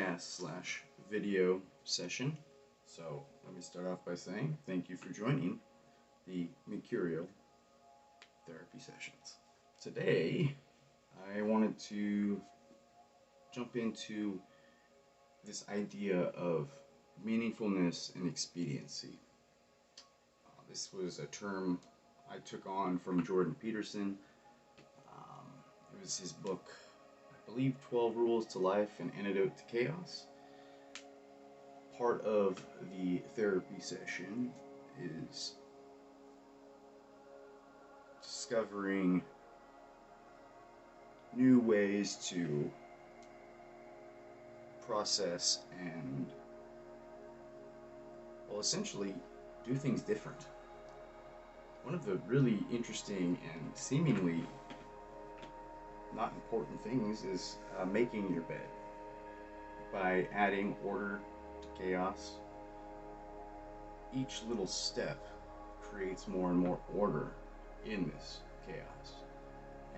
podcast/video session. So let me start off by saying thank you for joining the Mercurial therapy sessions. Today, I wanted to jump into this idea of meaningfulness and expediency. This was a term I took on from Jordan Peterson. It was his book, I believe, 12 Rules to Life, An Antidote to Chaos. Part of the therapy session is discovering new ways to process and, well, essentially do things different. One of the really interesting and seemingly not important things is making your bed. By adding order to chaos, each little step creates more and more order in this chaos.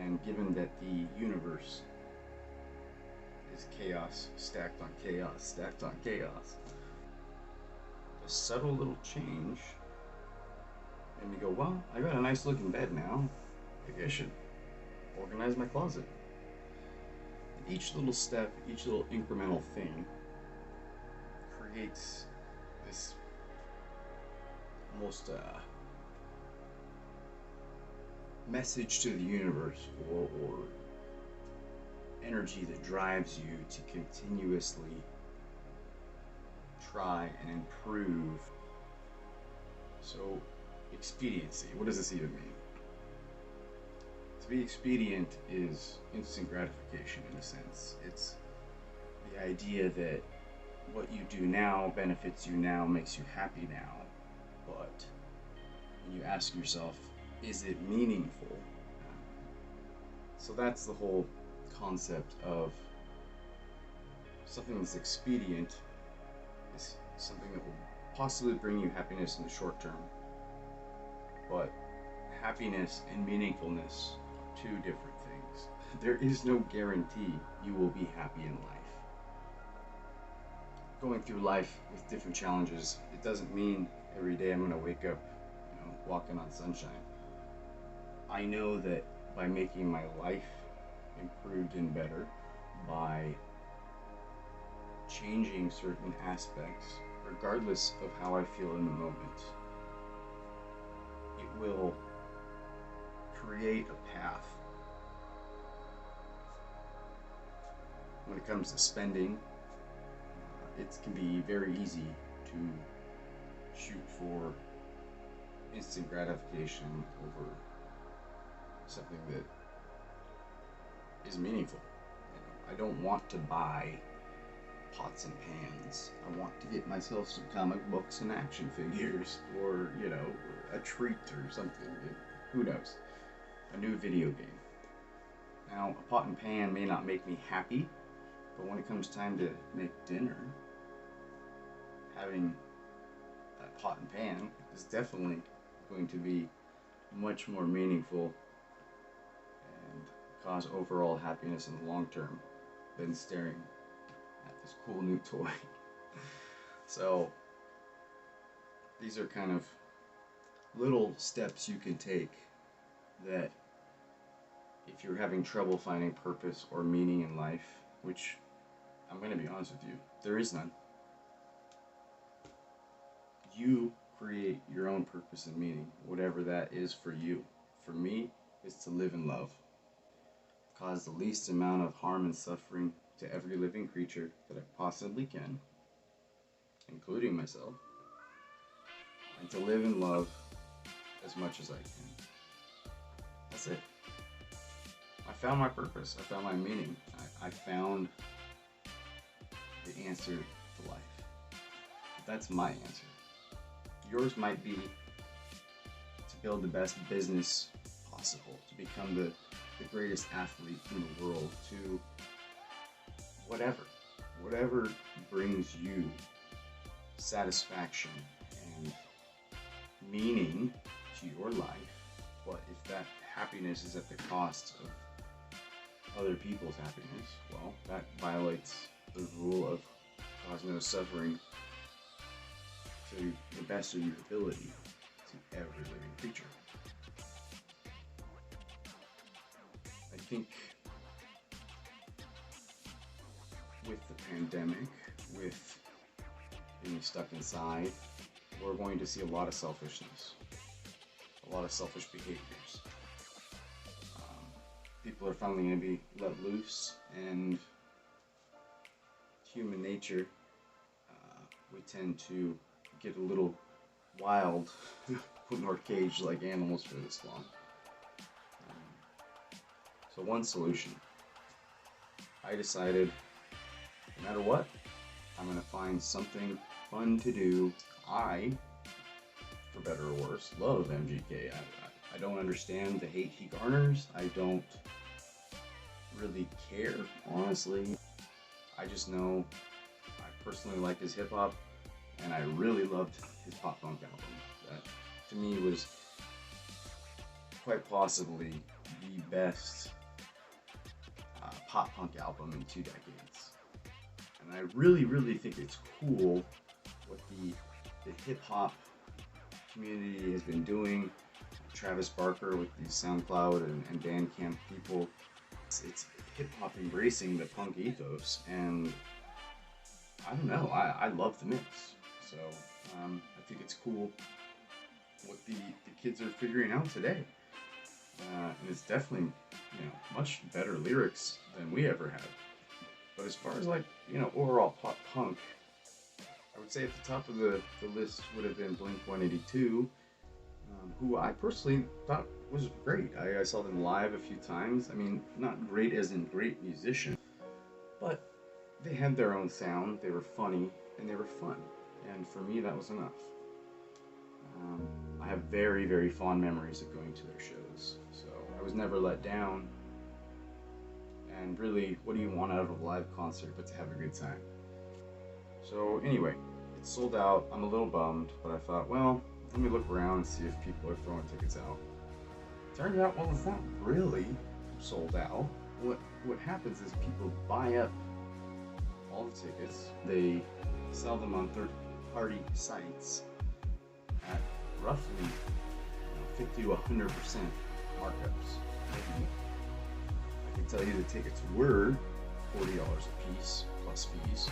And given that the universe is chaos stacked on chaos stacked on chaos, a subtle little change made me go, well, I got a nice looking bed now. Maybe I should organize my closet. And each little step, each little incremental thing creates this almost message to the universe, or energy that drives you to continuously try and improve. So, expediency, what does this even mean? To be expedient is instant gratification in a sense. It's the idea that what you do now benefits you now, makes you happy now, but when you ask yourself, is it meaningful? So that's the whole concept of something that's expedient is something that will possibly bring you happiness in the short term, but happiness and meaningfulness are two different things. There is no guarantee you will be happy in life. Going through life with different challenges, it doesn't mean every day I'm going to wake up, walking on sunshine. I know that by making my life improved and better, by changing certain aspects, regardless of how I feel in the moment, it will create a path. When it comes to spending, it can be very easy to shoot for instant gratification over something that is meaningful. I don't want to buy pots and pans. I want to get myself some comic books and action figures, or a treat or something. Who knows? A new video game. Now, a pot and pan may not make me happy, but when it comes time to make dinner, having that pot and pan is definitely going to be much more meaningful and cause overall happiness in the long term than staring at this cool new toy. So these are kind of little steps you can take that, if you're having trouble finding purpose or meaning in life, which I'm going to be honest with you, there is none. You create your own purpose and meaning, whatever that is for you. For me, it's to live in love, cause the least amount of harm and suffering to every living creature that I possibly can, including myself, and to live in love as much as I can. That's it. I found my purpose. I found my meaning. I found the answer to life. That's my answer. Yours might be to build the best business possible, to become the greatest athlete in the world, to whatever brings you satisfaction and meaning to your life. But if that happiness is at the cost of other people's happiness, well, that violates the rule of cause no suffering to the best of your ability to every living creature. I think with the pandemic, with being stuck inside, we're going to see a lot of selfishness, a lot of selfish behaviors. People are finally going to be let loose, and human nature, we tend to get a little wild, put in our cage like animals for this long. So one solution, I decided, no matter what, I'm going to find something fun to do. I, for better or worse, love MGK. I don't understand the hate he garners. I don't really care, honestly. I just know I personally like his hip-hop, and I really loved his pop-punk album. That, to me, was quite possibly the best pop-punk album in 2 decades. And I really, really think it's cool what the hip-hop community has been doing. Travis Barker with these SoundCloud and Bandcamp people. It's hip-hop embracing the punk ethos, and I don't know, I love the mix. So I think it's cool what the kids are figuring out today. And it's definitely, much better lyrics than we ever had. But as far as overall pop punk, I would say at the top of the list would have been Blink-182, who I personally thought was great. I saw them live a few times. I mean, not great as in great musician, but they had their own sound, they were funny, and they were fun. And for me, that was enough. I have very, very fond memories of going to their shows, so I was never let down. And really, what do you want out of a live concert but to have a good time? So anyway, it's sold out. I'm a little bummed, but I thought, well, let me look around and see if people are throwing tickets out. Turned out, well, it's not really sold out. What happens is people buy up all the tickets. They sell them on third-party sites at roughly 50 to 100% markups. Maybe. I can tell you the tickets were $40 a piece plus fees.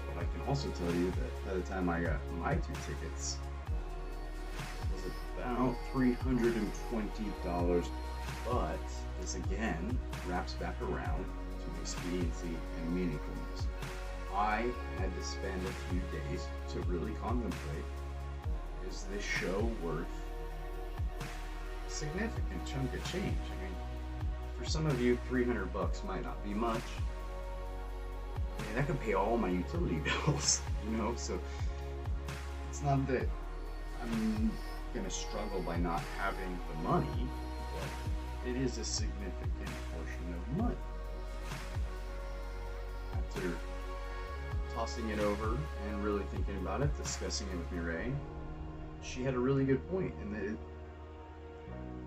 But I can also tell you that by the time I got my 2 tickets, it was about $320. But this again wraps back around to expediency and meaningfulness. I had to spend a few days to really contemplate, is this show worth a significant chunk of change? I mean, for some of you, $300 might not be much. I mean, that could pay all my utility bills, so it's not that I'm gonna struggle by not having the money, but it is a significant portion of money. After tossing it over and really thinking about it, discussing it with Mireille, she had a really good point in that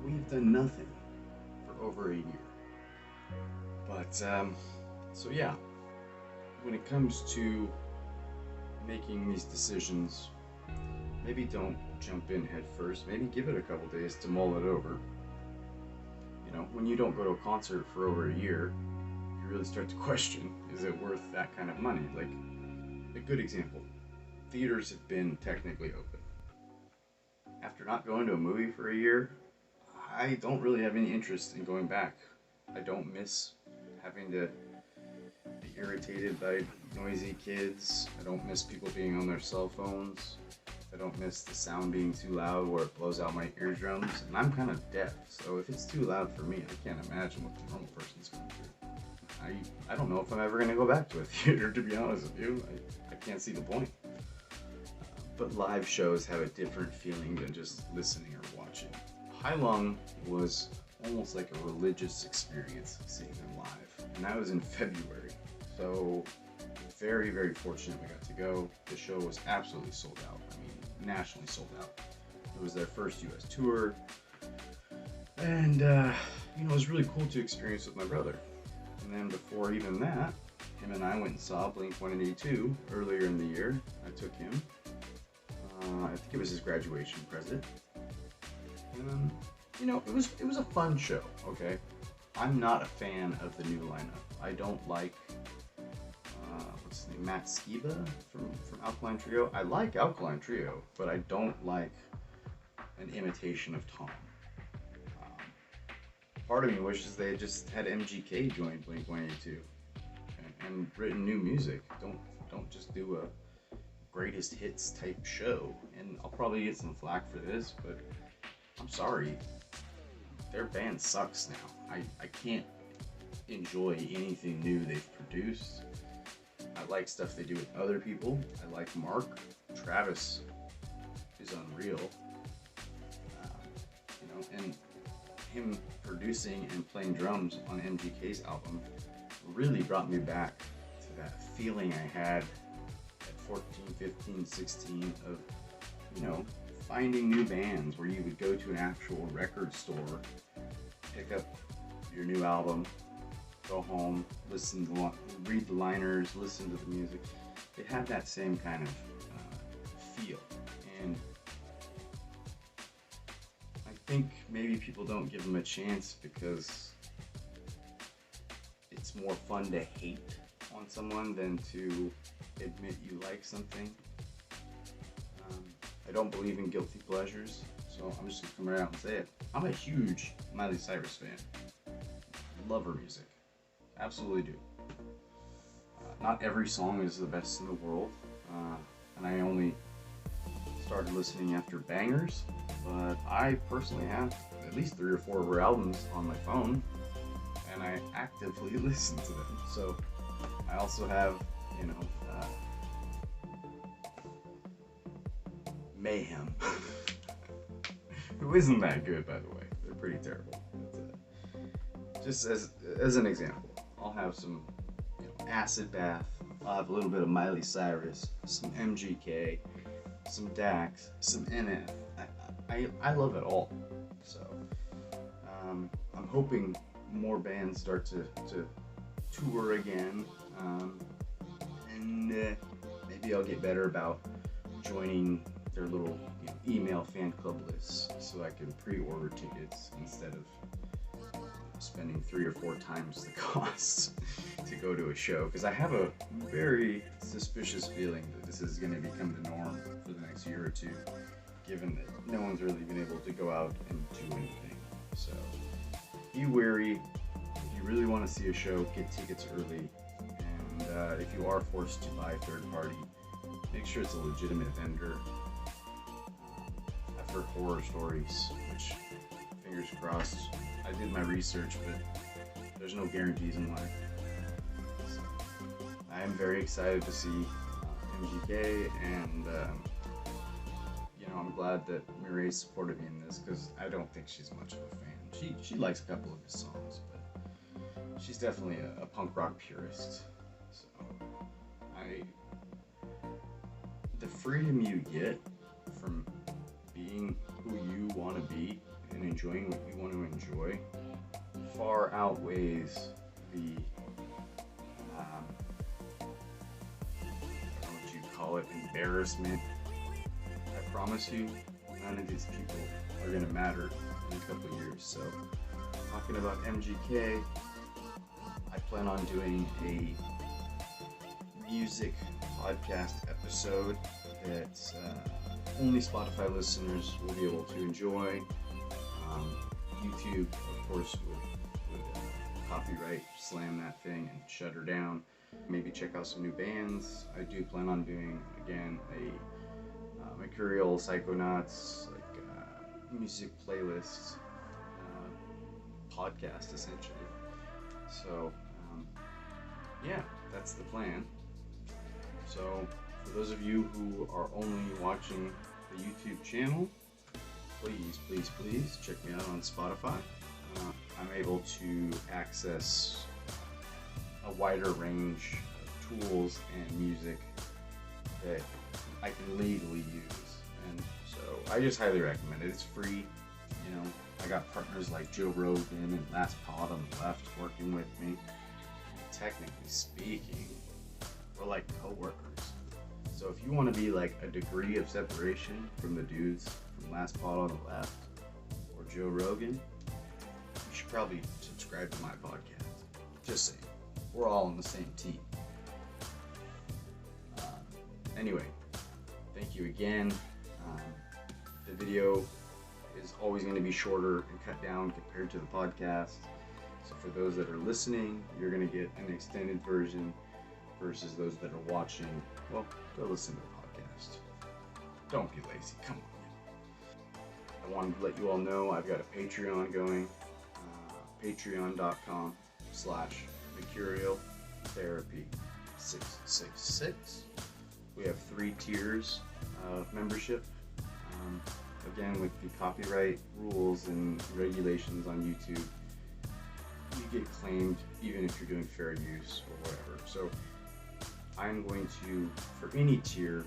we've done nothing for over a year. But, so yeah, when it comes to making these decisions, maybe don't jump in head first. Maybe give it a couple days to mull it over. When you don't go to a concert for over a year, you really start to question, is it worth that kind of money? Like, a good example, theaters have been technically open. After not going to a movie for a year, I don't really have any interest in going back. I don't miss having to be irritated by noisy kids. I don't miss people being on their cell phones. I don't miss the sound being too loud where it blows out my eardrums. And I'm kind of deaf, so if it's too loud for me, I can't imagine what the normal person's going through. I don't know if I'm ever going to go back to a theater, to be honest with you. I can't see the point. But live shows have a different feeling than just listening or watching. Hai Long was almost like a religious experience seeing them live. And that was in February. So very, very fortunate we got to go. The show was absolutely sold out. I mean, nationally sold out. It was their first US tour. And, it was really cool to experience with my brother. And then before even that, him and I went and saw Blink-182 earlier in the year. I took him. I think it was his graduation present. And, you know, it was a fun show, okay? I'm not a fan of the new lineup. I don't like, what's his name, Matt Skiba from Alkaline Trio. I like Alkaline Trio, but I don't like an imitation of Tom. Part of me wishes they had just had MGK join Blink-182 and written new music. Don't just do a greatest hits type show. And I'll probably get some flack for this, but I'm sorry. Their band sucks now. I can't enjoy anything new they've produced. I like stuff they do with other people. I like Mark. Travis is unreal. You know, and him producing and playing drums on MGK's album really brought me back to that feeling I had at 14, 15, 16 of, you know, finding new bands where you would go to an actual record store, pick up your new album, go home, listen to, read the liners, listen to the music. It had that same kind of feel. And I think maybe people don't give them a chance because it's more fun to hate on someone than to admit you like something. I don't believe in guilty pleasures, so I'm just gonna come right out and say it. I'm a huge Miley Cyrus fan. Love her music. Absolutely do. Not every song is the best in the world, and I only started listening after Bangers, but I personally have at least 3 or 4 of her albums on my phone, and I actively listen to them. So I also have, you know, Mayhem, who isn't that good, by the way. They're pretty terrible. But, just as an example, I'll have some, you know, Acid Bath. I'll have a little bit of Miley Cyrus, some MGK, some Dax, some NF. I love it all. So I'm hoping more bands start to tour again, and maybe I'll get better about joining their little, you know, email fan club lists so I can pre-order tickets instead of spending 3 or 4 times the cost to go to a show, because I have a very suspicious feeling that this is going to become the norm for the next year or two, given that no one's really been able to go out and do anything. So be wary. If you really want to see a show, get tickets early, and if you are forced to buy third party, make sure it's a legitimate vendor. I've heard horror stories, which, fingers crossed, I did my research, but there's no guarantees in life. So, I am very excited to see MGK, and you know, I'm glad that Mireille supported me in this, because I don't think she's much of a fan. She likes a couple of his songs, but she's definitely a punk rock purist. So the freedom you get from being who you want to be and enjoying what you want to enjoy far outweighs the I don't know what you call it, embarrassment. I promise you, none of these people are going to matter in a couple of years. So, talking about MGK, I plan on doing a music podcast episode that only Spotify listeners will be able to enjoy. YouTube, of course, would copyright slam that thing and shut her down. Maybe check out some new bands. I do plan on doing, again, a Mercurial Psychonauts, like music playlist podcast, essentially. So, yeah, that's the plan. So, for those of you who are only watching the YouTube channel, please check me out on Spotify. I'm able to access a wider range of tools and music that I can legally use, and so I just highly recommend it. It's free. You know, I got partners like Joe Rogan and Last Pod on the left working with me. technically speaking, we're like co-workers. So if you want to be like a degree of separation from the dudes from Last Pod on the Left or Joe Rogan, you should probably subscribe to my podcast. Just saying, we're all on the same team. Anyway, thank you again. The video is always going to be shorter and cut down compared to the podcast. So for those that are listening, you're going to get an extended version versus those that are watching. Well, go listen to the podcast. Don't be lazy. Come on. I wanted to let you all know I've got a Patreon going. Patreon.com/Mercurial Therapy 666. We have 3 tiers of membership. Again, with the copyright rules and regulations on YouTube, you get claimed even if you're doing fair use or whatever. So I'm going to, for any tier,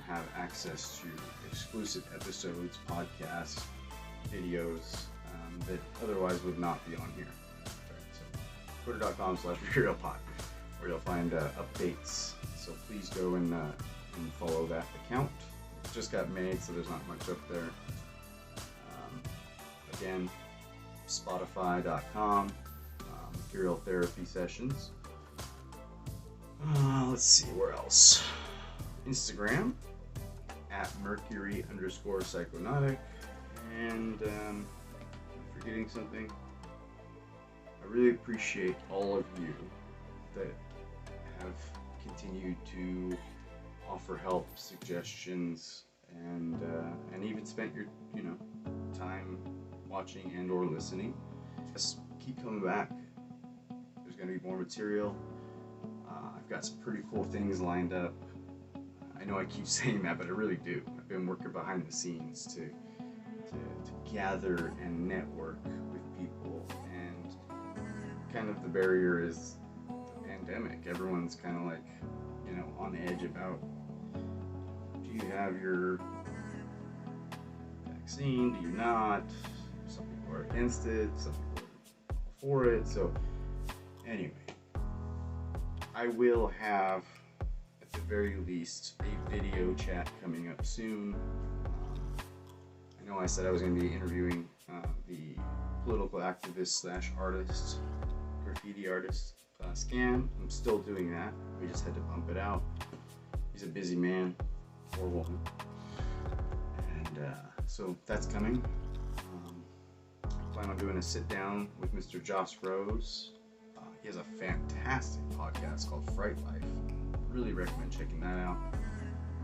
have access to exclusive episodes, podcasts, videos that otherwise would not be on here. Okay, so twitter.com/MercurialPod, where you'll find updates. So please go and follow that account. It just got made, so there's not much up there. Again, Spotify.com, Mercurial Therapy Sessions. Let's see, where else? Instagram, @Mercury_Psychonautic. And I'm forgetting something. I really appreciate all of you that have continued to offer help, suggestions, and even spent your time watching and or listening. Just keep coming back. There's going to be more material. I've got some pretty cool things lined up. I know I keep saying that, but I really do. I've been working behind the scenes to gather and network with people, and kind of the barrier is the pandemic. Everyone's kind of like, on edge about, do you have your vaccine? Do you not? Some people are against it, some people are for it. So anyway, I will have, at the very least, a video chat coming up soon. I know I said I was going to be interviewing the political activist / artist, graffiti artist, Scan. I'm still doing that. We just had to bump it out. He's a busy man or woman. And so that's coming. I plan on doing a sit down with Mr. Joss Rose. He has a fantastic podcast called Fright Life. Really recommend checking that out.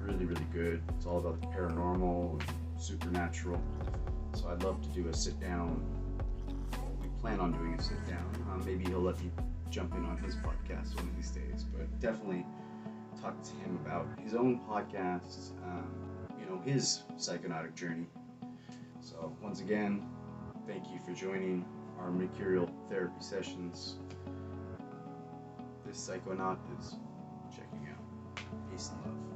Really, really good. It's all about the paranormal and supernatural. So I'd love to do a sit down. We plan on doing a sit down. Maybe he'll let me jump in on his podcast one of these days, but definitely talk to him about his own podcast, his psychonautic journey. So once again, thank you for joining our Mercurial Therapy Sessions. This psychonaut is checking out. Peace and love.